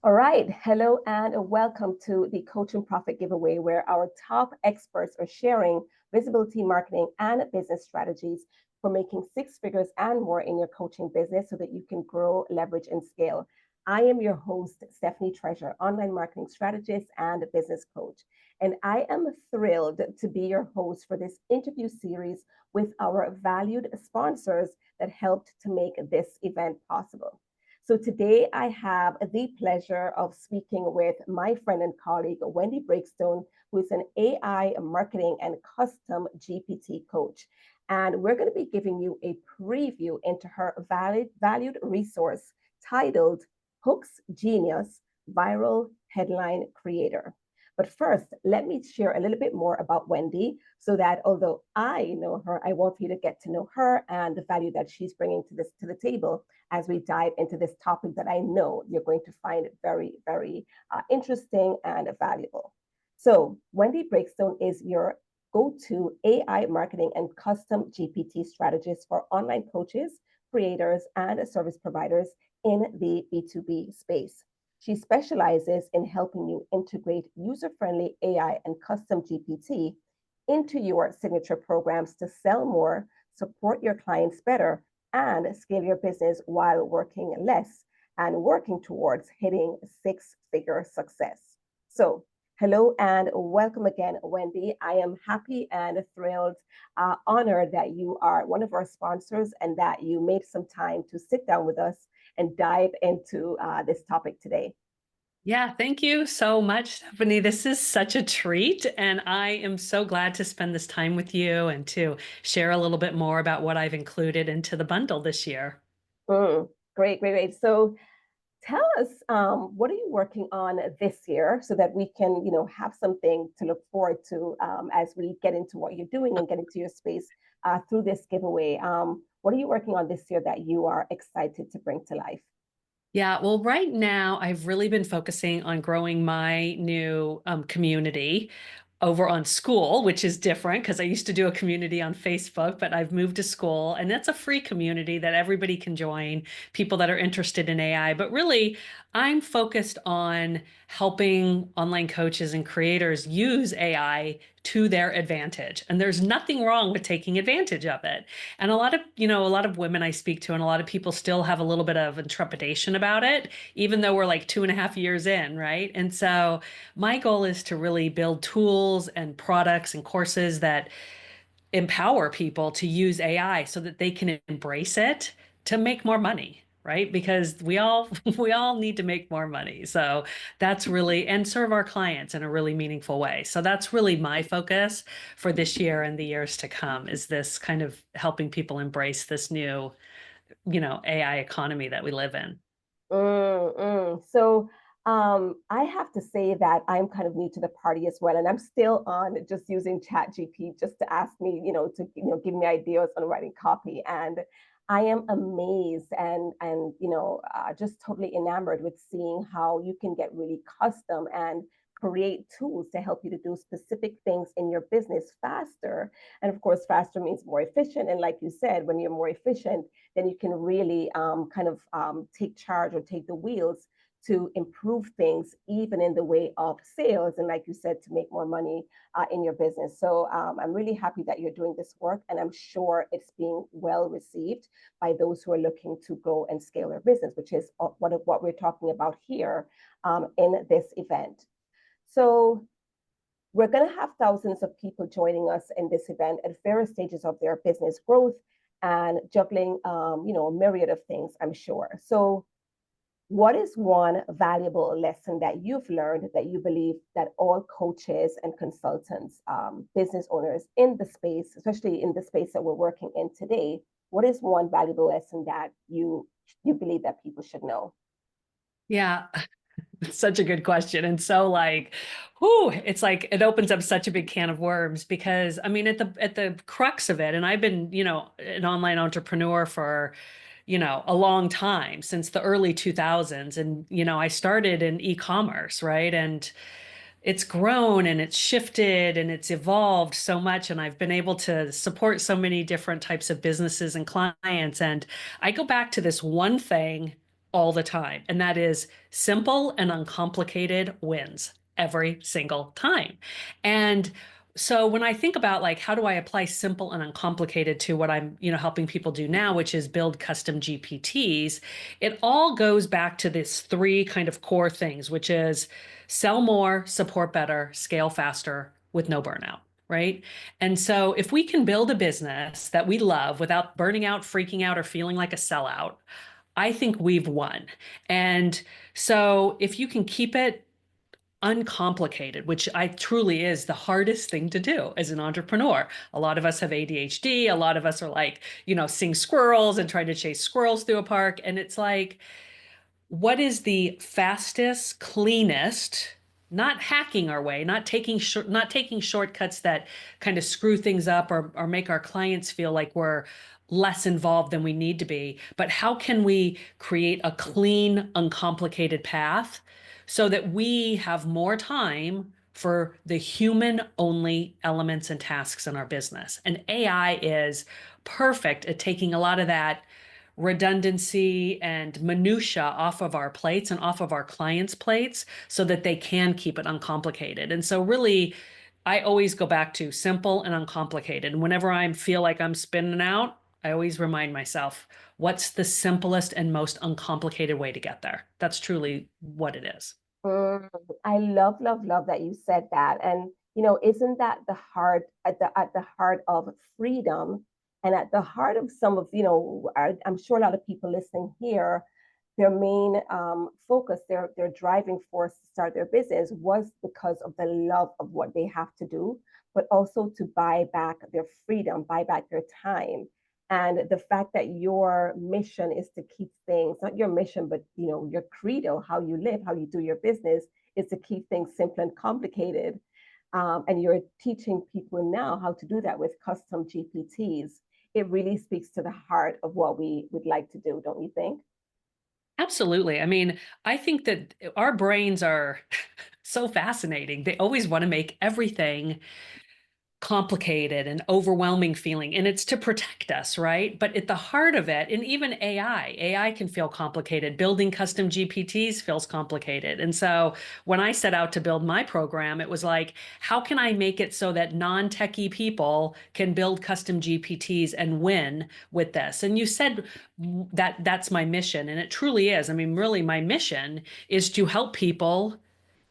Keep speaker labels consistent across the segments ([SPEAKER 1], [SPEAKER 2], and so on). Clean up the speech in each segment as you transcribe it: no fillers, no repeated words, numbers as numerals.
[SPEAKER 1] All right. Hello and welcome to the Coaching Profit Giveaway, where our top experts are sharing visibility marketing and business strategies for making six figures and more in your coaching business so that you can grow, leverage, and scale. I am your host, Stephanie Treasure, online marketing strategist and business coach. And I am thrilled to be your host for this interview series with our valued sponsors that helped to make this event possible. So today I have the pleasure of speaking with my friend and colleague, Wendy Breakstone, who is an AI marketing and custom GPT coach. And we're going to be giving you a preview into her valued resource titled Hooks Genius Viral Headline Creator. But first, let me share a little bit more about Wendy so that although I know her, I want you to get to know her and the value that she's bringing to the table as we dive into this topic that I know you're going to find very, very interesting and valuable. So Wendy Breakstone is your go-to AI marketing and custom GPT strategist for online coaches, creators, and service providers in the B2B space. She specializes in helping you integrate user-friendly AI and custom GPT into your signature programs to sell more, support your clients better, and scale your business while working less and working towards hitting six-figure success. So, hello and welcome again, Wendy. I am happy and thrilled, honored that you are one of our sponsors and that you made some time to sit down with us and dive into this topic today.
[SPEAKER 2] Yeah, thank you so much, Stephanie. This is such a treat, and I am so glad to spend this time with you and to share a little bit more about what I've included into the bundle this year.
[SPEAKER 1] Great, great, great. So tell us, what are you working on this year so that we can, have something to look forward to as we get into what you're doing and get into your space through this giveaway. What are you working on this year that you are excited to bring to life?
[SPEAKER 2] Yeah, well, right now I've really been focusing on growing my new community over on school, which is different because I used to do a community on Facebook, but I've moved to school, and that's a free community that everybody can join, people that are interested in AI. But really, I'm focused on helping online coaches and creators use AI to their advantage. And there's nothing wrong with taking advantage of it. And a lot of women I speak to and a lot of people still have a little bit of trepidation about it, even though we're like 2.5 years in, right? And so my goal is to really build tools and products and courses that empower people to use AI so that they can embrace it to make more money, right? Because we all we all need to make more money. So that's really and serve our clients in a really meaningful way. So that's really my focus for this year and the years to come is this kind of helping people embrace this new, AI economy that we live in.
[SPEAKER 1] So I have to say that I'm kind of new to the party as well, and I'm still on just using ChatGPT just to ask me, to give me ideas on writing copy. And I am amazed and just totally enamored with seeing how you can get really custom and create tools to help you to do specific things in your business faster. And of course, faster means more efficient. And like you said, when you're more efficient, then you can really take charge or take the wheels to improve things, even in the way of sales. And like you said, to make more money in your business. So I'm really happy that you're doing this work. And I'm sure it's being well received by those who are looking to grow and scale their business, which is what we're talking about here in this event. So we're going to have thousands of people joining us in this event at various stages of their business growth and juggling, a myriad of things, I'm sure. So what is one valuable lesson that you've learned that you believe that all coaches and consultants, business owners in the space, especially in the space that we're working in today, what is one valuable lesson that you believe that people should know?
[SPEAKER 2] Yeah, it's such a good question. And so whoo, it's like it opens up such a big can of worms because I mean at the crux of it, and I've been, an online entrepreneur for, a long time, since the early 2000s. And, I started in e-commerce, right? And it's grown and it's shifted and it's evolved so much. And I've been able to support so many different types of businesses and clients. And I go back to this one thing all the time, and that is simple and uncomplicated wins every single time. And so when I think about like how do I apply simple and uncomplicated to what I'm, helping people do now, which is build custom GPTs, it all goes back to this three kind of core things, which is sell more, support better, scale faster with no burnout. Right. And so if we can build a business that we love without burning out, freaking out, or feeling like a sellout, I think we've won. And so if you can keep it uncomplicated, which I truly is the hardest thing to do as an entrepreneur. A lot of us have ADHD. A lot of us are like, seeing squirrels and trying to chase squirrels through a park. And it's like, what is the fastest, cleanest, not hacking our way, not taking shortcuts that kind of screw things up or make our clients feel like we're less involved than we need to be, but how can we create a clean, uncomplicated path so that we have more time for the human only elements and tasks in our business? And AI is perfect at taking a lot of that redundancy and minutia off of our plates and off of our clients' plates so that they can keep it uncomplicated. And so really, I always go back to simple and uncomplicated. And whenever I feel like I'm spinning out, I always remind myself, what's the simplest and most uncomplicated way to get there? That's truly what it is.
[SPEAKER 1] Mm, I love, love, love that you said that. And isn't that the heart at the heart of freedom, and at the heart of some of I'm sure a lot of people listening here, their main focus, their driving force to start their business was because of the love of what they have to do, but also to buy back their freedom, buy back their time. And the fact that your mission is to keep things, not your mission, but your credo, how you live, how you do your business, is to keep things simple and complicated. And you're teaching people now how to do that with custom GPTs. It really speaks to the heart of what we would like to do, don't you think?
[SPEAKER 2] Absolutely. I mean, I think that our brains are so fascinating. They always want to make everything complicated and overwhelming feeling, and it's to protect us, right? But at the heart of it, and even AI can feel complicated. Building custom GPTs feels complicated. And so when I set out to build my program, it was like, how can I make it so that non-techie people can build custom GPTs and win with this? And you said that that's my mission, and it truly is. I mean, really, my mission is to help people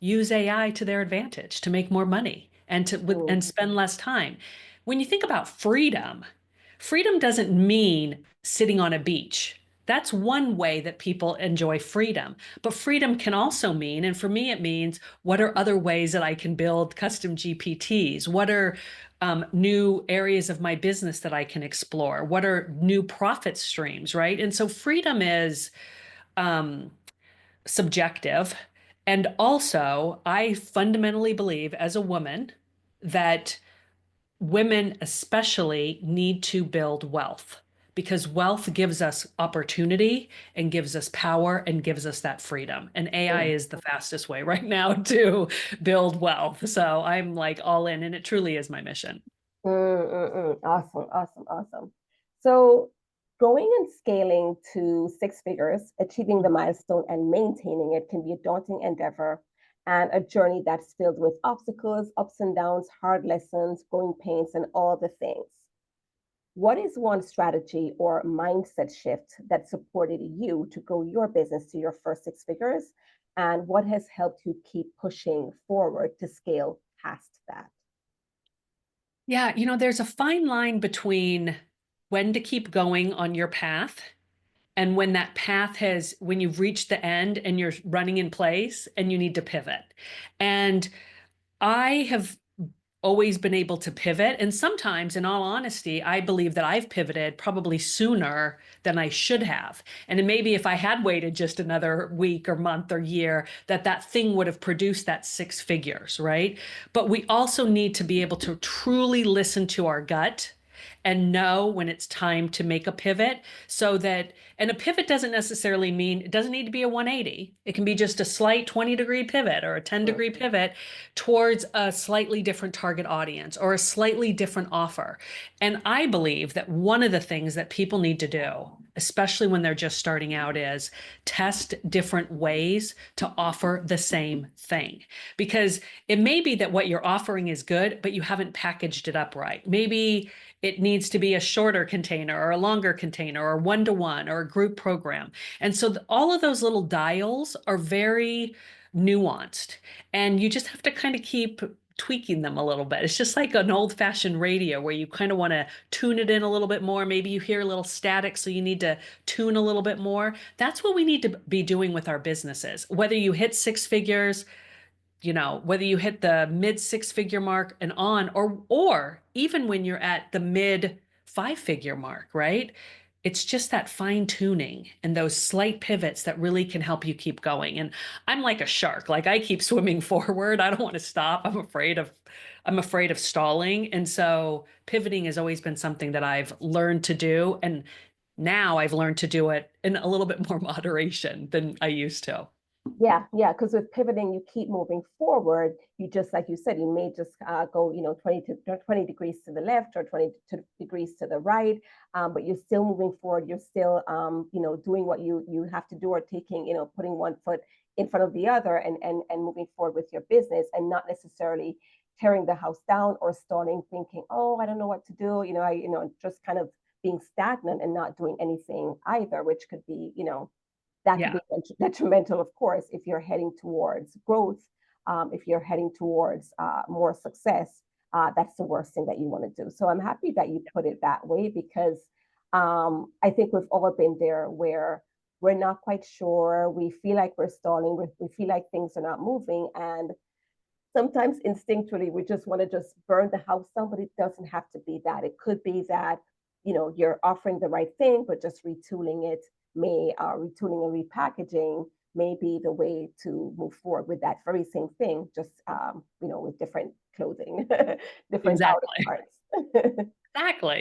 [SPEAKER 2] use AI to their advantage to make more money and
[SPEAKER 1] Mm,
[SPEAKER 2] spend less time. When you think about freedom, freedom doesn't mean sitting on a beach. That's one way that people enjoy freedom. But freedom can also mean, and for me, it means what are other ways that I can build custom GPTs? What are new areas of my business that I can explore? What are new profit streams, right? And so freedom is um, subjective. And also, I fundamentally believe as a woman that women especially need to build wealth because wealth gives us opportunity and gives us power and gives us that freedom. And AI
[SPEAKER 1] mm,
[SPEAKER 2] is the fastest way right now to build wealth. So I'm like all in, and it truly is my mission.
[SPEAKER 1] Awesome, awesome, awesome. So, going and scaling to six figures, achieving the milestone and maintaining it can be a daunting endeavor and a journey that's filled with obstacles, ups and downs, hard lessons, growing pains, and all the things. What is one strategy or mindset shift that supported you to grow your business to your first six figures? And what has helped you keep pushing forward to scale past that?
[SPEAKER 2] Yeah, there's a fine line between when to keep going on your path and when that path when you've reached the end and you're running in place and you need to pivot. And I have always been able to pivot. And sometimes, in all honesty, I believe that I've pivoted probably sooner than I should have. And maybe if I had waited just another week or month or year, that thing would have produced that six figures, right? But we also need to be able to truly listen to our gut and know when it's time to make a pivot and a pivot doesn't necessarily mean, it doesn't need to be a 180. It can be just a slight 20-degree pivot or a 10-degree pivot towards a slightly different target audience or a slightly different offer. And I believe that one of the things that people need to do especially when they're just starting out, is test different ways to offer the same thing. Because it may be that what you're offering is good, but you haven't packaged it up right. Maybe it needs to be a shorter container or a longer container or one-to-one or a group program. And so all of those little dials are very nuanced, and you just have to kind of keep tweaking them a little bit. It's just like an old-fashioned radio where you kind of want to tune it in a little bit more. Maybe you hear a little static, so you need to tune a little bit more. That's what we need to be doing with our businesses. Whether you hit six figures, whether you hit the mid six-figure mark and on, or even when you're at the mid five-figure mark, right? It's just that fine tuning and those slight pivots that really can help you keep going. And I'm like a shark. Like, I keep swimming forward. I don't want to stop. I'm afraid of stalling. And so pivoting has always been something that I've learned to do. And now I've learned to do it in a little bit more moderation than I used to.
[SPEAKER 1] Yeah, yeah, because with pivoting, you keep moving forward. You just, like you said, you may just go, 20 degrees to the left or 20 degrees to the right, but you're still moving forward. You're still, doing what you have to do, or taking, putting one foot in front of the other, and moving forward with your business, and not necessarily tearing the house down or stalling, thinking, oh, I don't know what to do. Just kind of being stagnant and not doing anything either, which could be, that could
[SPEAKER 2] Yeah,
[SPEAKER 1] be detrimental, of course, if you're heading towards growth, if you're heading towards more success. That's the worst thing that you want to do. So I'm happy that you put it that way, because I think we've all been there, where we're not quite sure. We feel like we're stalling. We feel like things are not moving. And sometimes instinctually, we just want to just burn the house down, but it doesn't have to be that. It could be that, you're offering the right thing, but just retooling it retooling and repackaging may be the way to move forward with that very same thing, just with different clothing, different outer
[SPEAKER 2] exactly.
[SPEAKER 1] parts.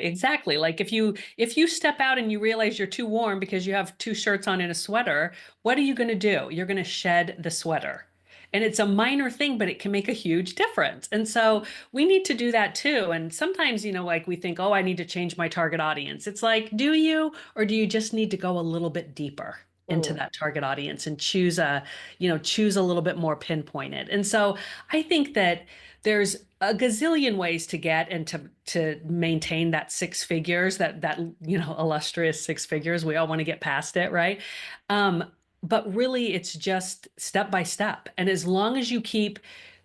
[SPEAKER 2] Exactly. Like, if you step out and you realize you're too warm because you have two shirts on and a sweater, what are you going to do? You're going to shed the sweater. And it's a minor thing, but it can make a huge difference. And so we need to do that too. And sometimes, like, we think, oh, I need to change my target audience. It's like, do you, or do you just need to go a little bit deeper into
[SPEAKER 1] Mm.
[SPEAKER 2] that target audience and choose a little bit more pinpointed? And so I think that there's a gazillion ways to get and to maintain that six figures, that illustrious six figures. We all want to get past it, right? Um, but really, it's just step by step. And as long as you keep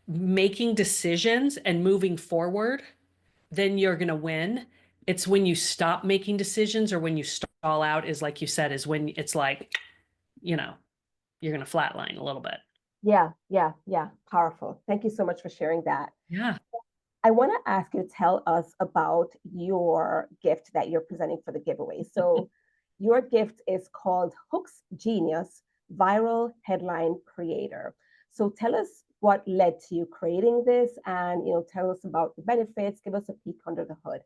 [SPEAKER 2] making decisions and moving forward, then you're going to win. It's when you stop making decisions or when you stall out, is, like you said, is when it's like, you know, you're going to flatline a little bit.
[SPEAKER 1] Yeah, yeah, yeah. Powerful. Thank you so much for sharing that.
[SPEAKER 2] Yeah.
[SPEAKER 1] I want to ask you to tell us about your gift that you're presenting for the giveaway. So, your gift is called Hooks Genius Viral Headline Creator. So, tell us what led to you creating this, and tell us about the benefits. Give us a peek under the hood.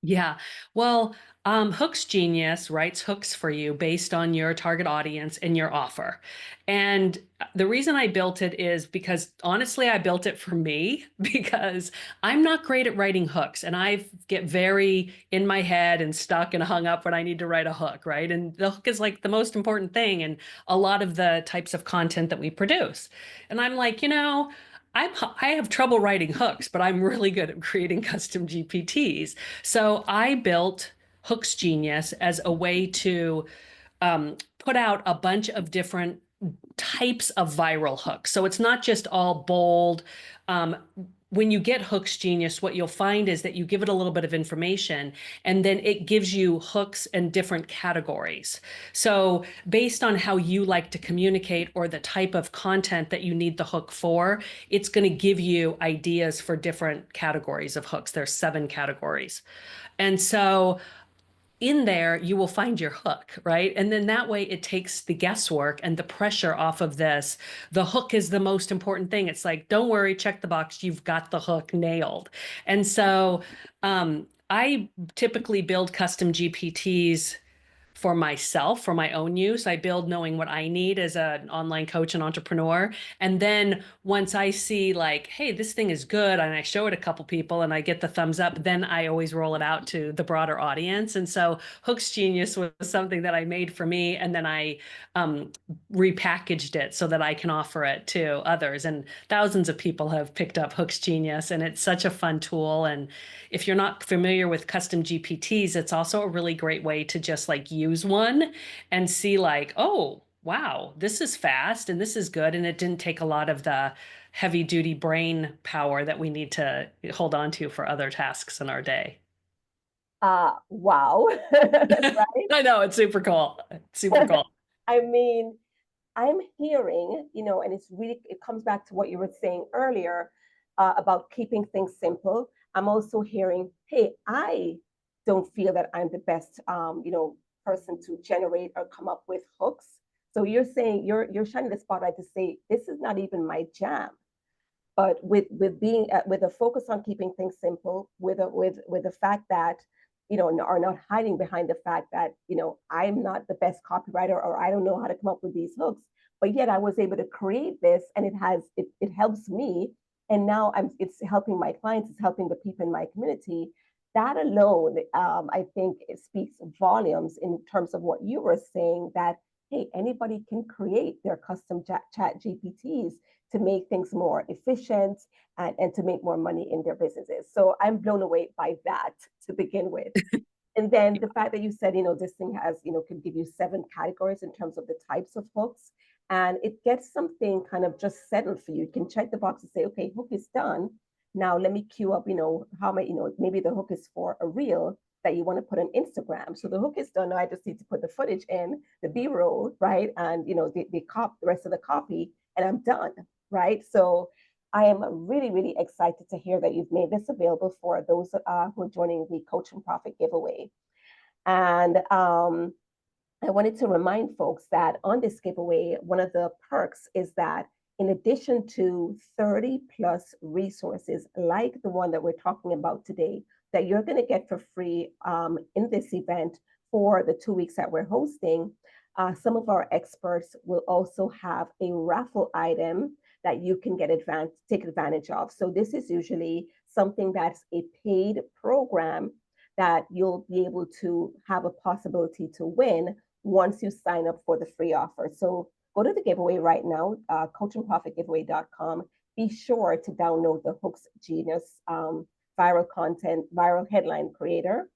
[SPEAKER 2] Yeah. Well, Hooks Genius writes hooks for you based on your target audience and your offer. And the reason I built it is because, honestly, I built it for me because I'm not great at writing hooks, and I get very in my head and stuck and hung up when I need to write a hook, right? And the hook is like the most important thing in a lot of the types of content that we produce. And I'm like, I have trouble writing hooks, but I'm really good at creating custom GPTs. So I built Hooks Genius as a way to put out a bunch of different types of viral hooks. So it's not just all bold. Um, when you get Hooks Genius, what you'll find is that you give it a little bit of information, and then it gives you hooks and different categories. So based on how you like to communicate or the type of content that you need the hook for, it's going to give you ideas for different categories of hooks. There's 7 categories. And so in there, you will find your hook, right? And then that way it takes the guesswork and the pressure off of this. The hook is the most important thing. It's like, don't worry, check the box. You've got the hook nailed. And so I typically build custom GPTs for myself, for my own use. I build knowing what I need as an online coach and entrepreneur. And then once I see like, hey, this thing is good, and I show it a couple people and I get the thumbs up, then I always roll it out to the broader audience. And so Hook's Genius was something that I made for me, and then I um, repackaged it so that I can offer it to others. And thousands of people have picked up Hook's Genius, and it's such a fun tool. And if you're not familiar with custom GPTs, it's also a really great way to just like use one and see like, oh, wow, this is fast and this is good. And it didn't take a lot of the heavy duty brain power that we need to hold on to for other tasks in our day.
[SPEAKER 1] Wow. Right?
[SPEAKER 2] I know, it's super cool. Super cool.
[SPEAKER 1] I mean, I'm hearing, and it comes back to what you were saying earlier about keeping things simple. I'm also hearing, hey, I don't feel that I'm the best, person to generate or come up with hooks. So you're saying you're shining the spotlight to say this is not even my jam. But with being with a focus on keeping things simple, with the fact that are not hiding behind the fact that I'm not the best copywriter or I don't know how to come up with these hooks, but yet I was able to create this, and it helps me, and now it's helping my clients, it's helping the people in my community. That alone, I think it speaks volumes in terms of what you were saying, that hey, anybody can create their custom chat GPTs to make things more efficient and to make more money in their businesses. So I'm blown away by that to begin with. And then the fact that you said, this thing has, can give you 7 categories in terms of the types of hooks. And it gets something kind of just settled for you. You can check the box and say, okay, hook is done. Now let me queue up, how many, maybe the hook is for a reel that you want to put on Instagram. So the hook is done. Now I just need to put the footage in, the B-roll, right? And the rest of the copy, and I'm done, right? So I am really, really excited to hear that you've made this available for those who are joining the Coach and Profit giveaway. And I wanted to remind folks that on this giveaway, one of the perks is that in addition to 30 plus resources like the one that we're talking about today, that you're going to get for free in this event for the 2 weeks that we're hosting, some of our experts will also have a raffle item that you can take advantage of. So this is usually something that's a paid program that you'll be able to have a possibility to win once you sign up for the free offer. So go to the giveaway right now, coachandprofitgiveaway.com. Be sure to download the Hooks Genius viral headline creator,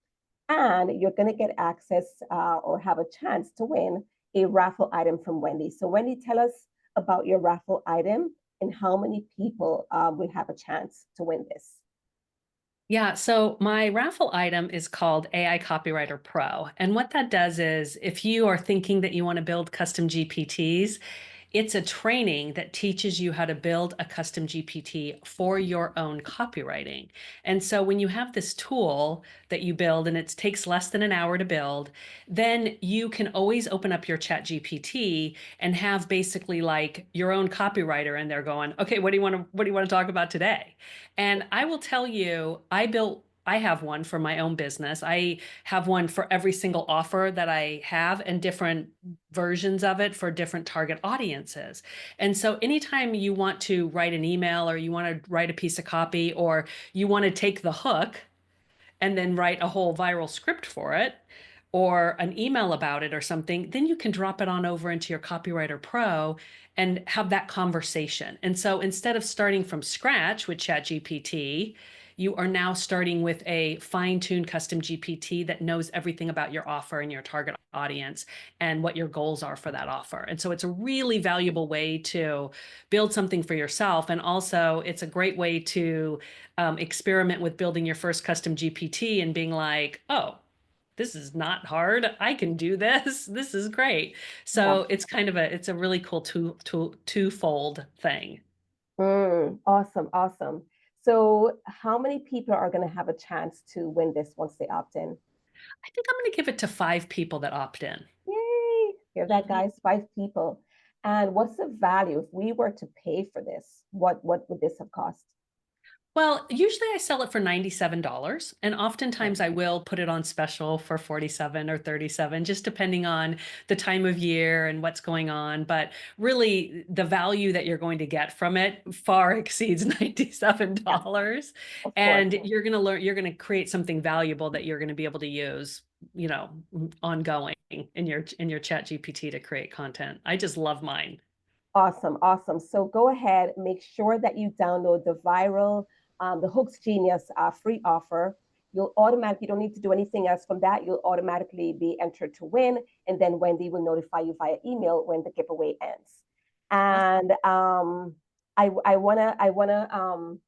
[SPEAKER 1] and you're going to get access or have a chance to win a raffle item from Wendy. So Wendy, tell us about your raffle item and how many people will have a chance to win this.
[SPEAKER 2] Yeah, so my raffle item is called AI Copywriter Pro. And what that does is if you are thinking that you want to build custom GPTs, it's a training that teaches you how to build a custom GPT for your own copywriting. And so when you have this tool that you build and it takes less than an hour to build, then you can always open up your chat GPT and have basically like your own copywriter in there going, okay, what do you want to talk about today? And I will tell you, I have one for my own business. I have one for every single offer that I have and different versions of it for different target audiences. And so anytime you want to write an email or you want to write a piece of copy or you want to take the hook and then write a whole viral script for it or an email about it or something, then you can drop it on over into your Copywriter Pro and have that conversation. And so instead of starting from scratch with ChatGPT, you are now starting with a fine-tuned custom GPT that knows everything about your offer and your target audience and what your goals are for that offer. And so it's a really valuable way to build something for yourself. And also it's a great way to experiment with building your first custom GPT and being like, oh, this is not hard. I can do this. This is great.
[SPEAKER 1] Yeah.
[SPEAKER 2] So it's kind of it's a really cool twofold thing.
[SPEAKER 1] Awesome, awesome. So how many people are going to have a chance to win this once they opt in?
[SPEAKER 2] I think I'm going to give it to 5 people that opt in.
[SPEAKER 1] Yay! Hear that,
[SPEAKER 2] Mhm.
[SPEAKER 1] guys? 5 people. And what's the value if we were to pay for this? What would this have cost?
[SPEAKER 2] Well, usually I sell it for $97, and
[SPEAKER 1] Okay.
[SPEAKER 2] oftentimes I will put it on special for 47 or 37, just depending on the time of year and what's going on. But really, the value that you're going to get from it far exceeds
[SPEAKER 1] Yeah,
[SPEAKER 2] $97.
[SPEAKER 1] of course.
[SPEAKER 2] And you're going to create something valuable that you're going to be able to use, ongoing in your chat GPT to create content. I just love mine.
[SPEAKER 1] Awesome, awesome. So go ahead, make sure that you download the Hooks Genius free offer. You don't need to do anything else from that. You'll automatically be entered to win. And then Wendy will notify you via email when the giveaway ends.
[SPEAKER 2] Awesome.
[SPEAKER 1] And I wanna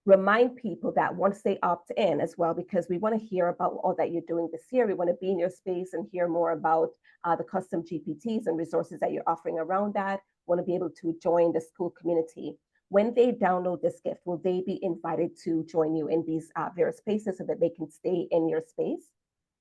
[SPEAKER 1] remind people that once they opt in as well, because we want to hear about all that you're doing this year. We want to be in your space and hear more about the custom GPTs and resources that you're offering around that. Want to be able to join the school community. When they download this gift, will they be invited to join you in these various spaces so that they can stay in your space?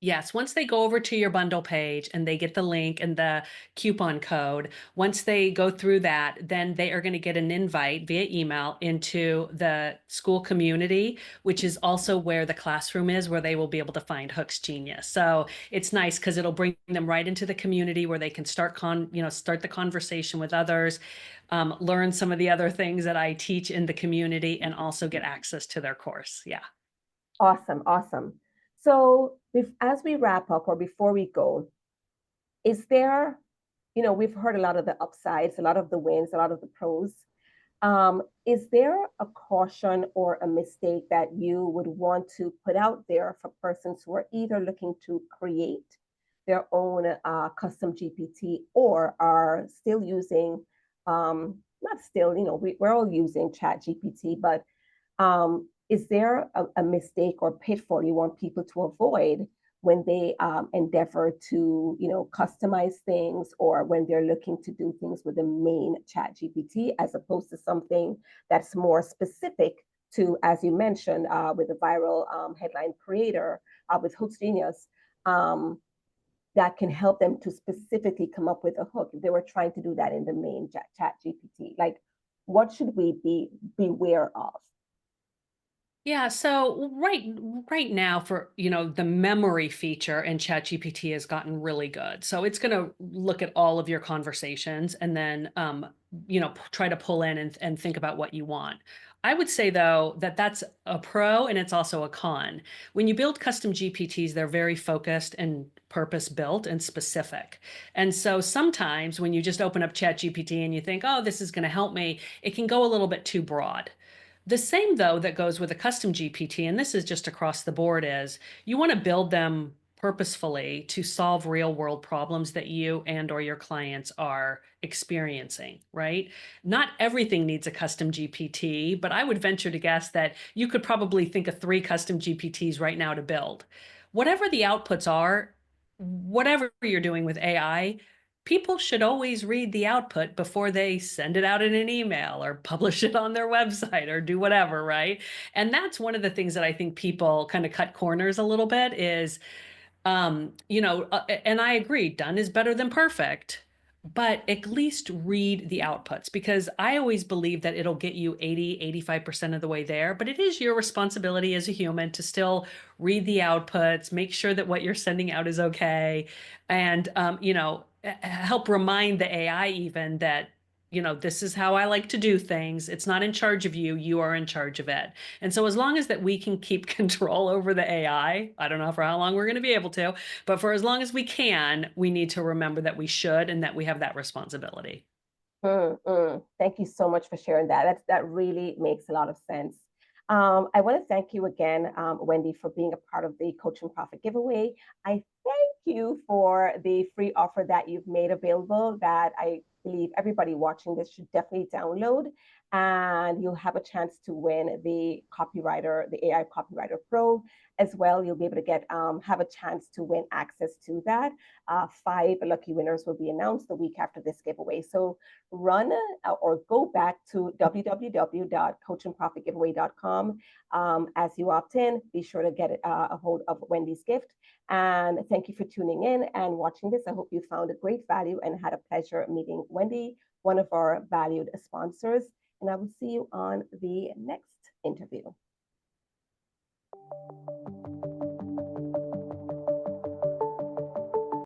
[SPEAKER 2] Yes, once they go over to your bundle page and they get the link and the coupon code, once they go through that, then they are going to get an invite via email into the school community, which is also where the classroom is, where they will be able to find Hooks Genius. So it's nice because it'll bring them right into the community where they can start the conversation with others, learn some of the other things that I teach in the community, and also get access to their course. Yeah.
[SPEAKER 1] Awesome, awesome. So as we wrap up or before we go, is there, we've heard a lot of the upsides, a lot of the wins, a lot of the pros. Is there a caution or a mistake that you would want to put out there for persons who are either looking to create their own custom GPT or are still using, not still, we're all using Chat GPT, but is there a mistake or pitfall you want people to avoid when they endeavor to, customize things or when they're looking to do things with the main Chat GPT as opposed to something that's more specific to, as you mentioned, with the viral headline creator with Hooks Genius, um, that can help them to specifically come up with a hook if they were trying to do that in the main Chat GPT? Like, what should we be beware of?
[SPEAKER 2] Yeah, so right now for, the memory feature in ChatGPT has gotten really good. So it's going to look at all of your conversations and then try to pull in and think about what you want. I would say though that that's a pro and it's also a con. When you build custom GPTs, they're very focused and purpose built and specific. And so sometimes when you just open up ChatGPT and you think, "Oh, this is going to help me," it can go a little bit too broad. The same, though, that goes with a custom GPT, and this is just across the board, is you want to build them purposefully to solve real world problems that you and or your clients are experiencing, right? Not everything needs a custom GPT, but I would venture to guess that you could probably think of 3 custom GPTs right now to build. Whatever the outputs are, whatever you're doing with AI, people should always read the output before they send it out in an email or publish it on their website or do whatever, right? And that's one of the things that I think people kind of cut corners a little bit is and I agree, done is better than perfect, but at least read the outputs because I always believe that it'll get you 80, 85% of the way there. But it is your responsibility as a human to still read the outputs, make sure that what you're sending out is okay, and, help remind the AI even that, this is how I like to do things. It's not in charge of you. You are in charge of it. And so as long as that we can keep control over the I don't know for how long we're going to be able to, but for as long as we can, we need to remember that we should and that we have that responsibility.
[SPEAKER 1] Thank you so much for sharing that. That really makes a lot of sense. I want to thank you again, Wendy, for being a part of the Coaching Profit giveaway. I thank you for the free offer that you've made available that I believe everybody watching this should definitely download. And you'll have a chance to win the copywriter, the AI Copywriter Pro as well. You'll be able to have a chance to win access to that. 5 lucky winners will be announced the week after this giveaway. So run or go back to www.coachandprofitgiveaway.com. As you opt in, be sure to get a hold of Wendy's gift. And thank you for tuning in and watching this. I hope you found a great value and had a pleasure meeting Wendy, one of our valued sponsors. And I will see you on the next interview.